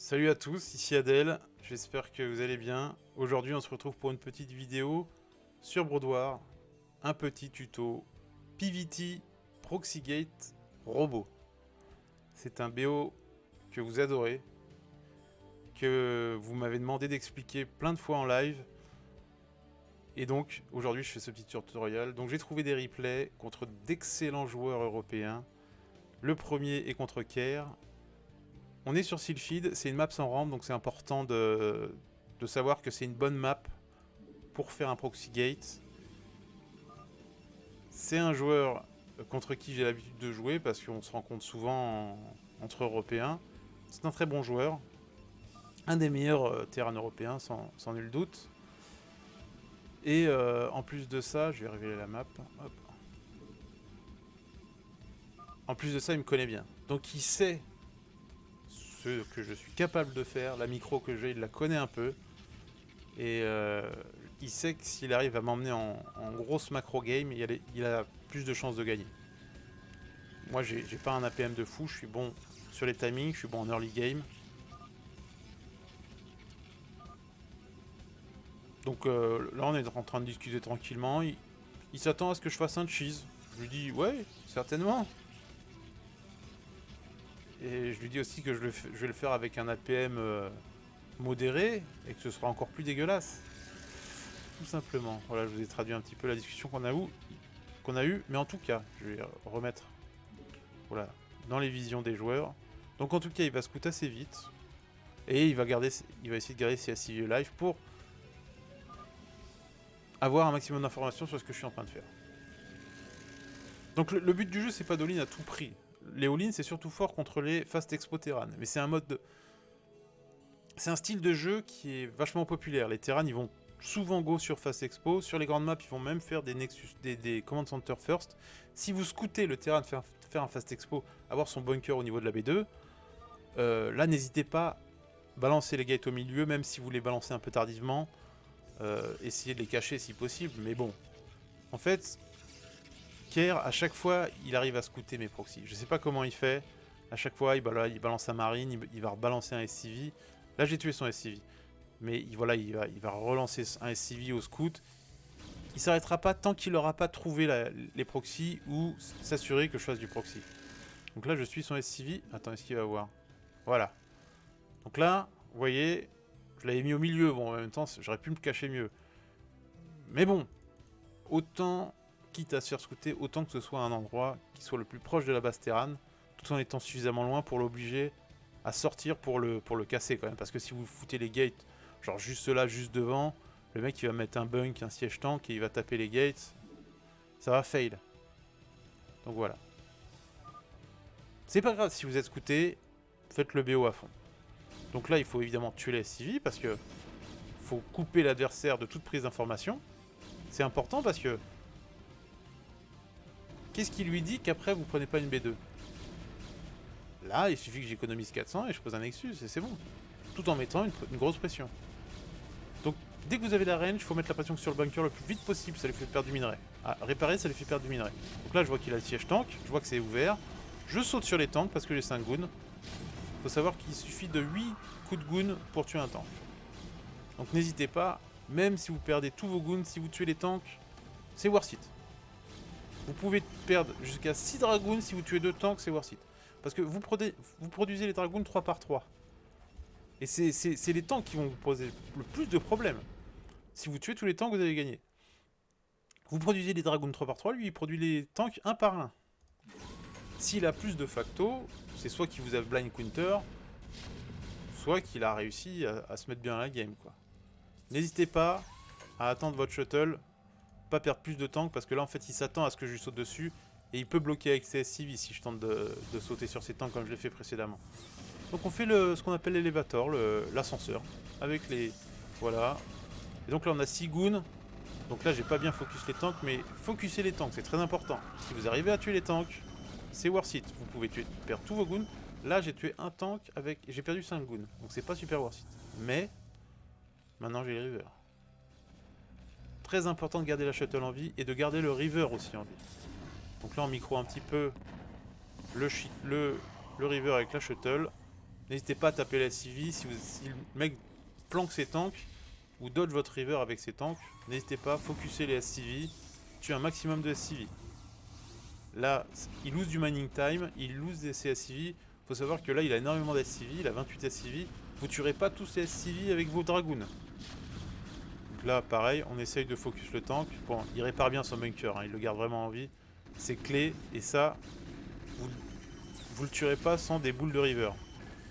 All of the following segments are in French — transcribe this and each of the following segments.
Salut à tous, ici Adèle, j'espère que vous allez bien. Aujourd'hui on se retrouve pour une petite vidéo sur Brood War, un petit tuto PVT Proxygate Robot. C'est un BO que vous adorez, que vous m'avez demandé d'expliquer plein de fois en live. Et donc aujourd'hui je fais ce petit tutoriel. Donc j'ai trouvé des replays contre d'excellents joueurs européens. Le premier est contre Cair. On est sur Sylphid, c'est une map sans rampe, donc c'est important de savoir que c'est une bonne map pour faire un proxy gate. C'est un joueur contre qui j'ai l'habitude de jouer parce qu'on se rencontre souvent entre Européens. C'est un très bon joueur, un des meilleurs terrains européens sans nul doute. Et en plus de ça, je vais révéler la map. Hop. En plus de ça, il me connaît bien. Donc il sait ce que je suis capable de faire, la micro que j'ai, il la connaît un peu. Et il sait que s'il arrive à m'emmener en grosse macro game, il a plus de chances de gagner. Moi j'ai pas un APM de fou, je suis bon sur les timings, je suis bon en early game. Donc là on est en train de discuter tranquillement, il s'attend à ce que je fasse un cheese. Je lui dis ouais, certainement. Et je lui dis aussi que je vais le faire avec un APM modéré et que ce sera encore plus dégueulasse. Tout simplement. Voilà, je vous ai traduit un petit peu la discussion qu'on a eu, mais en tout cas, je vais remettre voilà, dans les visions des joueurs. Donc en tout cas, il va scout assez vite et il va essayer de garder ses SCV live pour avoir un maximum d'informations sur ce que je suis en train de faire. Donc le but du jeu, c'est pas d'all-in à tout prix. Les all-in, c'est surtout fort contre les fast expo Terran, mais c'est un mode de... C'est un style de jeu qui est vachement populaire. Les Terran, ils vont souvent go sur Fast Expo. Sur les grandes maps, ils vont même faire des Nexus, des Command Center first. Si vous scoutez le terrain de faire un Fast Expo, avoir son bunker au niveau de la B2, là n'hésitez pas, balancer les gates au milieu, même si vous les balancez un peu tardivement. Essayez de les cacher si possible, mais bon. En fait, Cair, à chaque fois, il arrive à scouter mes proxys. Je sais pas comment il fait. À chaque fois, il balance un marine, il va rebalancer un SCV. Là, j'ai tué son SCV. Mais voilà, il va relancer un SCV au scout. Il s'arrêtera pas tant qu'il n'aura pas trouvé les proxys ou s'assurer que je fasse du proxy. Donc là, je suis son SCV. Attends, est-ce qu'il va voir? Voilà. Donc là, vous voyez, je l'avais mis au milieu. Bon, en même temps, j'aurais pu me cacher mieux. Mais bon, autant, quitte à se faire scouter, autant que ce soit un endroit qui soit le plus proche de la base Terran, tout en étant suffisamment loin pour l'obliger à sortir pour le casser quand même. Parce que si vous foutez les gates, genre juste là, juste devant, le mec il va mettre un bunk, un siège tank et il va taper les gates, ça va fail. Donc voilà. C'est pas grave si vous êtes scouté, faites le BO à fond. Donc là il faut évidemment tuer les SCV parce que faut couper l'adversaire de toute prise d'information. C'est important parce que qu'est-ce qui lui dit qu'après vous prenez pas une B2? Là il suffit que j'économise 400 et je pose un Nexus et c'est bon. Tout en mettant une grosse pression. Donc dès que vous avez la range, il faut mettre la pression sur le bunker le plus vite possible, ça lui fait perdre du minerai. Ah, réparer, ça lui fait perdre du minerai. Donc là je vois qu'il a le siège tank, je vois que c'est ouvert. Je saute sur les tanks parce que j'ai 5 goons. Faut savoir qu'il suffit de 8 coups de goon pour tuer un tank. Donc n'hésitez pas, même si vous perdez tous vos goons, si vous tuez les tanks, c'est worth it. Vous pouvez perdre jusqu'à 6 dragoons si vous tuez 2 tanks, c'est worth it. Parce que vous produisez les dragoons 3 par 3. Et c'est les tanks qui vont vous poser le plus de problèmes. Si vous tuez tous les tanks, vous avez gagné. Vous produisez les dragons 3 par 3, lui il produit les tanks 1 par 1. S'il a plus de facto, c'est soit qu'il vous a blind counter, soit qu'il a réussi à se mettre bien à la game, quoi. N'hésitez pas à attendre votre shuttle, pas perdre plus de tanks, parce que là en fait il s'attend à ce que je lui saute dessus, et il peut bloquer avec ses SCV si je tente de sauter sur ses tanks comme je l'ai fait précédemment. Donc on fait ce qu'on appelle l'élévator, l'ascenseur, avec les... Voilà. Et donc là on a 6 goons. Donc là j'ai pas bien focus les tanks, mais focuser les tanks c'est très important. Si vous arrivez à tuer les tanks, c'est worth it. Vous pouvez perdre tous vos goons. Là j'ai tué un tank avec... J'ai perdu 5 goons, donc c'est pas super worth it. Mais, maintenant j'ai les rivers. Très important de garder la shuttle en vie et de garder le river aussi en vie. Donc là on micro un petit peu le river avec la shuttle. N'hésitez pas à taper la SCV si le mec planque ses tanks ou dodge votre river avec ses tanks. N'hésitez pas, focussez les SCV, tuez un maximum de SCV. Là, il lose du mining time, il lose des SCV. Faut savoir que là, il a énormément d'SCV, il a 28 SCV. Vous tuerez pas tous les SCV avec vos dragoons. Donc là, pareil, on essaye de focus le tank. Bon, il répare bien son bunker, hein, il le garde vraiment en vie. C'est clé, et ça, vous le tuerez pas sans des boules de river.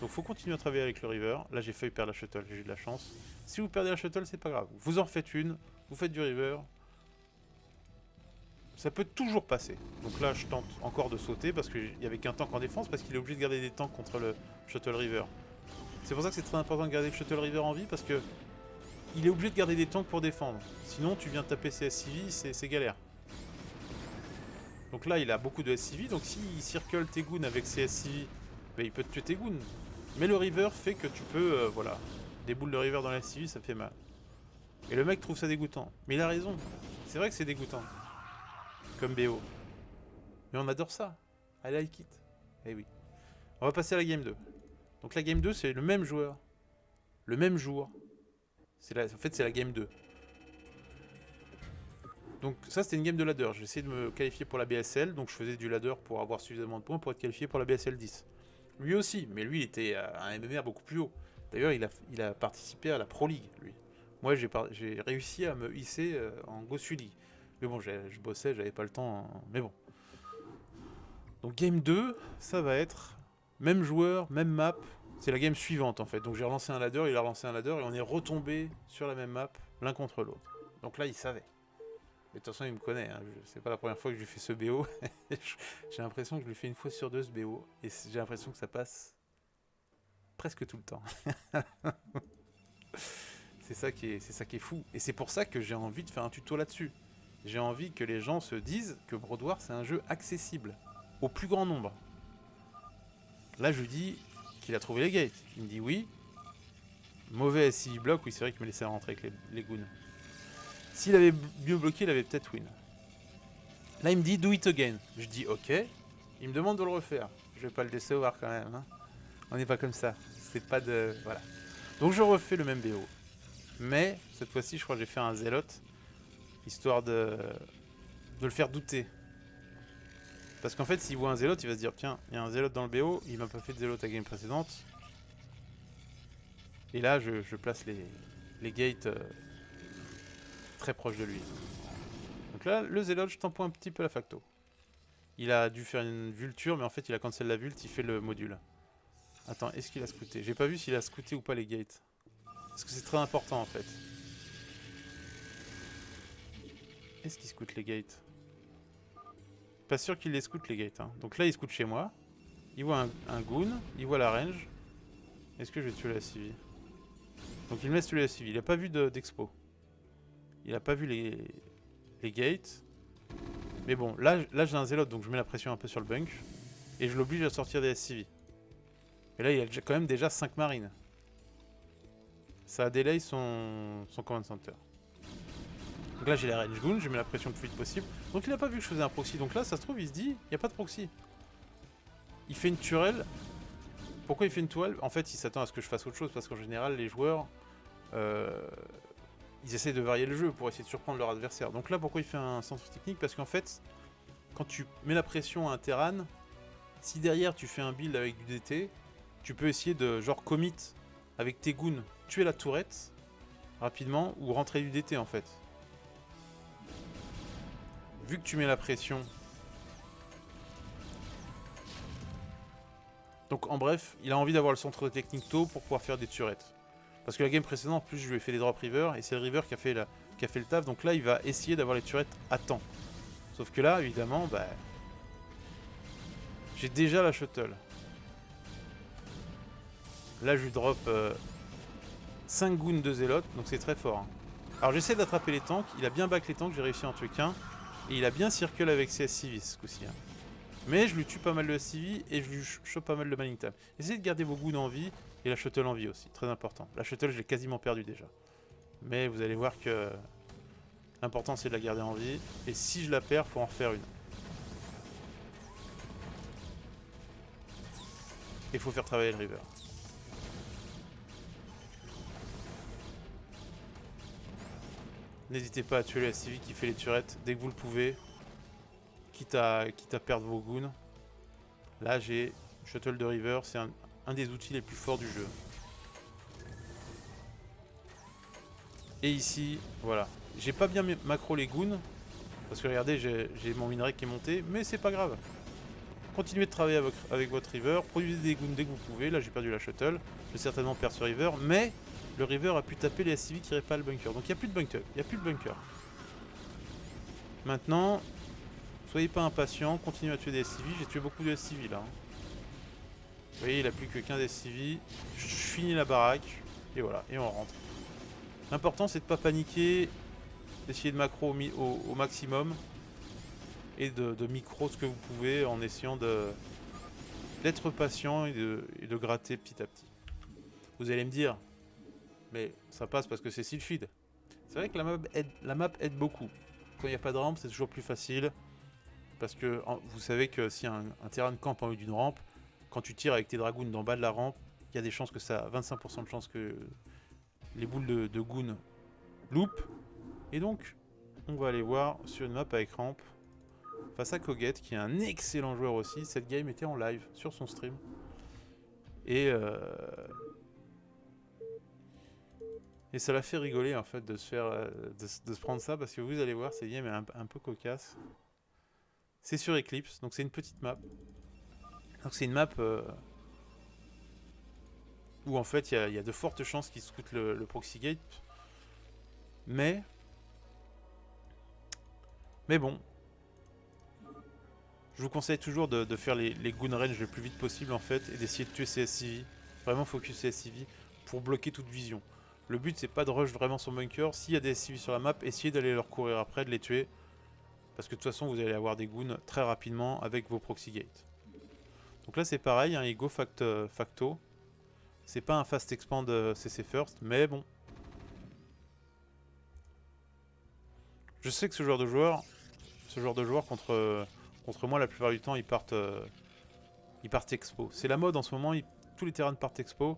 Donc faut continuer à travailler avec le river. Là, j'ai failli perdre la shuttle, j'ai eu de la chance. Si vous perdez la shuttle, c'est pas grave. Vous en refaites une, vous faites du river. Ça peut toujours passer. Donc là, je tente encore de sauter parce qu'il n'y avait qu'un tank en défense parce qu'il est obligé de garder des tanks contre le Shuttle River. C'est pour ça que c'est très important de garder le Shuttle River en vie parce que il est obligé de garder des tanks pour défendre. Sinon, tu viens taper ses SCV, c'est galère. Donc là, il a beaucoup de SCV. Donc s'il circle tes goons avec ses SCV, ben, il peut te tuer tes goons. Mais le River fait que tu peux... voilà. Des boules de River dans la SCV, ça fait mal. Et le mec trouve ça dégoûtant. Mais il a raison. C'est vrai que c'est dégoûtant. Comme BO. Mais on adore ça. I like it. Eh oui. On va passer à la game 2. Donc la game 2, c'est le même joueur. Le même jour. En fait, c'est la game 2. Donc ça, c'était une game de ladder. J'ai essayé de me qualifier pour la BSL. Donc je faisais du ladder pour avoir suffisamment de points pour être qualifié pour la BSL 10. Lui aussi. Mais lui, il était à un MMR beaucoup plus haut. D'ailleurs, il a participé à la Pro League, lui. Moi, j'ai réussi à me hisser en Gosu League. Mais bon, je bossais, j'avais pas le temps. Mais bon. Donc game 2, ça va être même joueur, même map. C'est la game suivante en fait. Donc j'ai relancé un ladder, il a relancé un ladder et on est retombé sur la même map, l'un contre l'autre. Donc là, il savait. Mais de toute façon, il me connaît. Hein. C'est pas la première fois que je lui fais ce BO. J'ai l'impression que je lui fais une fois sur deux ce BO. Et j'ai l'impression que ça passe presque tout le temps. C'est ça qui est fou. Et c'est pour ça que j'ai envie de faire un tuto là-dessus. J'ai envie que les gens se disent que Brood War, c'est un jeu accessible au plus grand nombre. Là, je lui dis qu'il a trouvé les gates. Il me dit oui. Mauvais SCV block, oui, c'est vrai qu'il me laissait rentrer avec les goons. S'il avait mieux bloqué, il avait peut-être win. Là, il me dit do it again. Je dis ok. Il me demande de le refaire. Je vais pas le décevoir quand même. Hein. On n'est pas comme ça. C'est pas de... Voilà. Donc je refais le même BO. Mais, cette fois-ci, je crois que j'ai fait un zélote. Histoire de le faire douter. Parce qu'en fait, s'il voit un zélote, il va se dire tiens, il y a un zélote dans le BO, il m'a pas fait de zélote à game précédente. Et là, je place les gates très proches de lui. Donc là, le zélote, je tamponne un petit peu la facto. Il a dû faire une vulture, mais en fait, il a cancel la vult, il fait le module. Attends, est-ce qu'il a scouté? J'ai pas vu s'il a scouté ou pas les gates. Parce que c'est très important en fait. Est-ce qu'il scoute les gates? Pas sûr qu'il les scoute les gates. Hein. Donc là, il scoute chez moi. Il voit un goon. Il voit la range. Est-ce que je vais tuer la CV? Donc il me laisse tuer la CV. Il a pas vu d'expo. Il a pas vu les gates. Mais bon, là j'ai un zélote, donc je mets la pression un peu sur le bunk. Et je l'oblige à sortir des SCV. Et là, il a quand même déjà 5 marines. Ça a delay son command center. Donc là j'ai la range goon, je mets la pression le plus vite possible. Donc il a pas vu que je faisais un proxy. Donc là ça se trouve il se dit, il n'y a pas de proxy. Il fait une turelle. Pourquoi il fait une toile? En fait il s'attend à ce que je fasse autre chose parce qu'en général les joueurs ils essaient de varier le jeu pour essayer de surprendre leur adversaire. Donc là pourquoi il fait un centre technique? Parce qu'en fait quand tu mets la pression à un Terran, si derrière tu fais un build avec du DT, tu peux essayer de genre commit avec tes goons, tuer la tourette rapidement ou rentrer du DT en fait. Vu que tu mets la pression. Donc en bref, il a envie d'avoir le centre technique tôt pour pouvoir faire des turettes. Parce que la game précédente, en plus je lui ai fait des drop river et c'est le river qui a fait le taf. Donc là il va essayer d'avoir les turettes à temps. Sauf que là évidemment, bah, j'ai déjà la shuttle. Là je lui drop 5 goons de zélote, donc c'est très fort. Hein. Alors j'essaie d'attraper les tanks, il a bien back les tanks, j'ai réussi à en tuer qu'un. Et il a bien circulé avec ses SCV ce coup-ci. Hein. Mais je lui tue pas mal de SCV et je lui chope pas mal de mining time. Essayez de garder vos goons en vie et la shuttle en vie aussi, très important. La shuttle je l'ai quasiment perdu déjà. Mais vous allez voir que l'important c'est de la garder en vie. Et si je la perds, faut en refaire une. Et faut faire travailler le river. N'hésitez pas à tuer le SCV qui fait les turrets dès que vous le pouvez. Quitte à perdre vos goons. Là j'ai Shuttle de River, c'est un des outils les plus forts du jeu. Et ici, voilà. J'ai pas bien macro les goons. Parce que regardez, j'ai mon minerai qui est monté. Mais c'est pas grave. Continuez de travailler avec votre River. Produisez des goons dès que vous pouvez. Là j'ai perdu la Shuttle. Je vais certainement perdre ce River. Mais le River a pu taper les SCV qui répare le bunker. Donc il n'y a plus de bunker. Il n'y a plus de bunker. Maintenant, soyez pas impatients. Continuez à tuer des SCV. J'ai tué beaucoup de SCV là. Vous voyez, il a plus que 15 SCV. Je finis la baraque. Et voilà. Et on rentre. L'important c'est de pas paniquer. D'essayer de macro au maximum. Et de micro ce que vous pouvez en essayant d'être patient et de gratter petit à petit. Vous allez me dire, mais ça passe parce que c'est Sylphid. C'est vrai que la map aide beaucoup. Quand il n'y a pas de rampe, c'est toujours plus facile. Parce que vous savez que s'il y a un terrain de camp en haut d'une rampe, quand tu tires avec tes dragoons d'en bas de la rampe, il y a des chances que ça, 25% de chances que les boules de goon loupent. Et donc, on va aller voir sur une map avec rampe. Face à Koget, qui est un excellent joueur aussi. Cette game était en live sur son stream. Et ça l'a fait rigoler en fait de se prendre ça, parce que vous allez voir, cette game est un peu cocasse. C'est sur Eclipse, donc c'est une petite map. Donc c'est une map où en fait il y a de fortes chances qu'il scoute le proxy gate. Mais bon. Je vous conseille toujours de faire les goon range le plus vite possible en fait, et d'essayer de tuer ces SCV. Vraiment focus ces SCV pour bloquer toute vision. Le but c'est pas de rush vraiment son bunker. S'il y a des SCV sur la map, essayez d'aller leur courir après, de les tuer. Parce que de toute façon vous allez avoir des goons très rapidement avec vos proxy gates. Donc là c'est pareil, hein, il go facto. C'est pas un fast expand CC first, mais bon. Je sais que ce genre de joueur contre moi la plupart du temps ils partent expo. C'est la mode en ce moment, tous les terrains partent expo.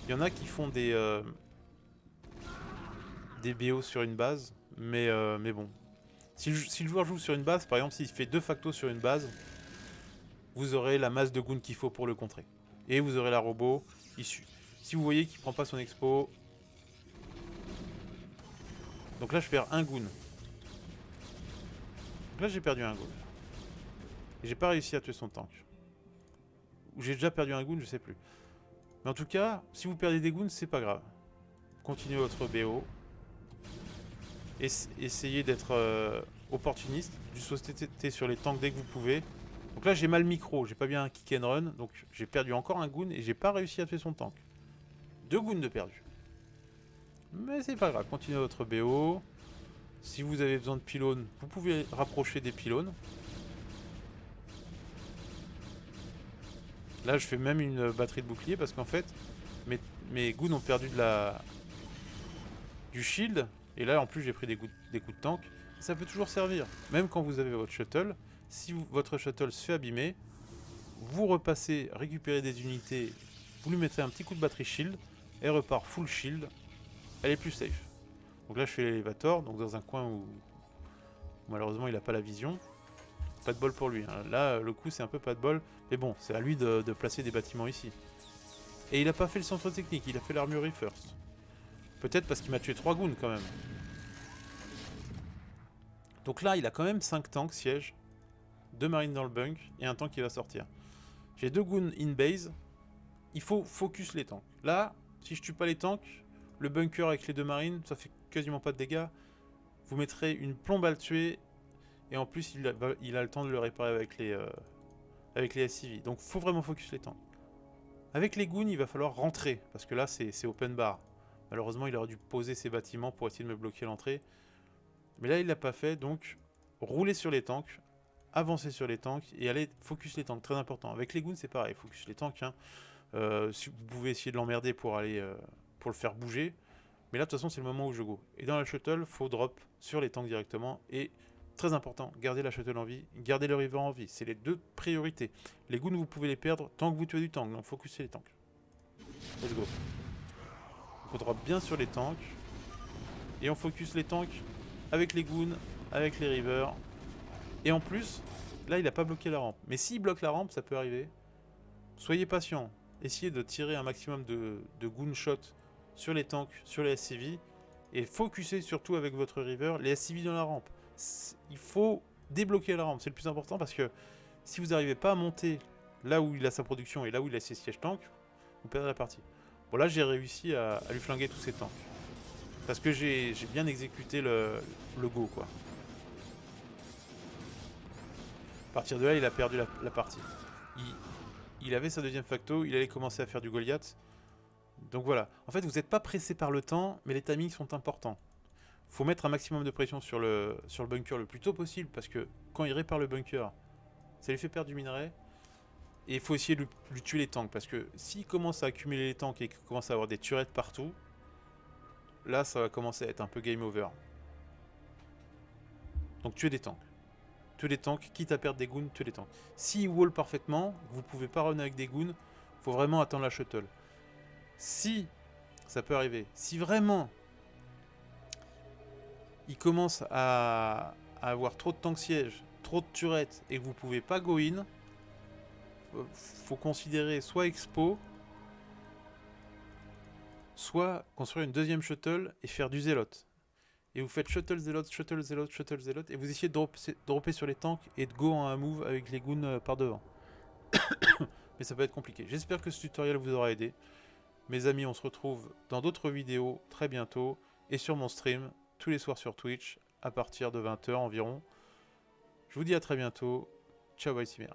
Il y en a qui font des BO sur une base, mais bon. Si le joueur joue sur une base, par exemple s'il fait 2 factos sur une base, vous aurez la masse de goons qu'il faut pour le contrer. Et vous aurez la robot issue. Si vous voyez qu'il prend pas son expo... Donc là je perds un goon. Donc là j'ai perdu un goon. Et j'ai pas réussi à tuer son tank. Ou j'ai déjà perdu un goon, je sais plus. Mais en tout cas, si vous perdez des goons, c'est pas grave. Continuez votre BO. Essayez d'être opportuniste. Du sauter sur les tanks dès que vous pouvez. Donc là j'ai mal micro, j'ai pas bien un kick and run. Donc j'ai perdu encore un goon et j'ai pas réussi à tuer son tank. 2 goons de perdu. Mais c'est pas grave, continuez votre BO. Si vous avez besoin de pylônes, vous pouvez rapprocher des pylônes. Là je fais même une batterie de bouclier parce qu'en fait mes goons ont perdu du shield. Et là en plus j'ai pris des coups de tank. Ça peut toujours servir. Même quand vous avez votre shuttle, si votre shuttle se fait abîmer, vous repassez, récupérez des unités, vous lui mettez un petit coup de batterie shield, elle repart full shield, elle est plus safe. Donc là je fais l'élévator, donc dans un coin où malheureusement il n'a pas la vision. Pas de bol pour lui, hein. Là le coup c'est un peu pas de bol, mais bon c'est à lui de placer des bâtiments ici. Et il a pas fait le centre technique, il a fait l'armurerie first. Peut-être parce qu'il m'a tué 3 goons quand même. Donc là il a quand même 5 tanks siège, 2 marines dans le bunk et un tank qui va sortir. J'ai 2 goons in base, il faut focus les tanks. Là, si je tue pas les tanks, le bunker avec les 2 marines, ça fait quasiment pas de dégâts. Vous mettrez une plombe à le tuer, et en plus il a le temps de le réparer avec les SCV. Donc faut vraiment focus les tanks. Avec les goons, il va falloir rentrer, parce que là c'est open bar. Malheureusement il aurait dû poser ses bâtiments pour essayer de me bloquer l'entrée. Mais là il l'a pas fait, donc roulez sur les tanks, avancez sur les tanks, et allez focus les tanks, très important. Avec les goons c'est pareil, focus les tanks, hein. Si vous pouvez essayer de l'emmerder pour le faire bouger. Mais là de toute façon c'est le moment où je go. Et dans la shuttle, faut drop sur les tanks directement. Et très important, gardez la shuttle en vie, gardez le river en vie. C'est les 2 priorités. Les goons vous pouvez les perdre tant que vous tuez du tank. Donc focussez les tanks. Let's go. Faut drop bien sur les tanks. Et on focus les tanks avec les goons, avec les rivers. Et en plus, là il a pas bloqué la rampe. Mais s'il bloque la rampe, ça peut arriver. Soyez patient. Essayez de tirer un maximum de goon shots sur les tanks, sur les SCV. Et focussez surtout avec votre river les SCV dans la rampe. Il faut débloquer la rampe, c'est le plus important parce que si vous n'arrivez pas à monter là où il a sa production et là où il a ses sièges tanks, vous perdez la partie. Bon là j'ai réussi à lui flinguer tous ses tanks. Parce que j'ai bien exécuté le go quoi. À partir de là il a perdu la partie. Il avait sa deuxième facto, il allait commencer à faire du Goliath. Donc voilà. En fait vous n'êtes pas pressé par le temps, mais les timings sont importants. Faut mettre un maximum de pression sur le bunker le plus tôt possible parce que quand il répare le bunker, ça lui fait perdre du minerai. Et il faut essayer de lui tuer les tanks parce que s'il commence à accumuler les tanks et qu'il commence à avoir des turrets partout, là ça va commencer à être un peu game over. Donc tuer des tanks. Tuer des tanks, quitte à perdre des goons, tuer des tanks. S'il wall parfaitement, vous pouvez pas runner avec des goons, faut vraiment attendre la shuttle. Si, ça peut arriver, si vraiment il commence à avoir trop de tanks sièges, trop de turrets et que vous pouvez pas go in, faut considérer soit expo, soit construire une deuxième shuttle et faire du zélote. Et vous faites shuttle, zélote, shuttle, zélote, shuttle, zélote, et vous essayez de dropper sur les tanks et de go en un move avec les goons par devant. Mais ça peut être compliqué. J'espère que ce tutoriel vous aura aidé. Mes amis, on se retrouve dans d'autres vidéos très bientôt et sur mon stream tous les soirs sur Twitch à partir de 20 h environ. Je vous dis à très bientôt. Ciao, bye, Simère.